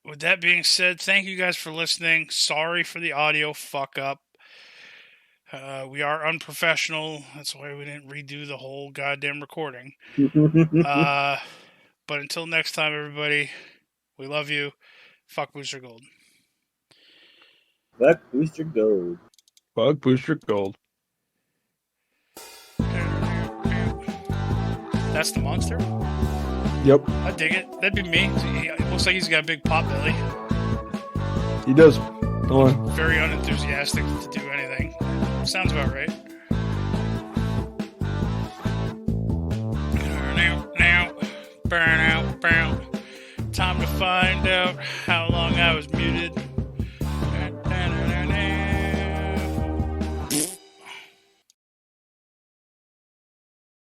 with that being said, thank you guys for listening. Sorry for the audio fuck up. We are unprofessional. That's why we didn't redo the whole goddamn recording. But until next time, everybody, we love you. Fuck Booster Gold. Fuck Booster Gold. Fuck Booster Gold. That's the monster? Yep. I dig it. That'd be me. It looks like he's got a big pot belly. He does. Go on. Very unenthusiastic to do anything. Sounds about right. Now, burn out. Time to find out how long I was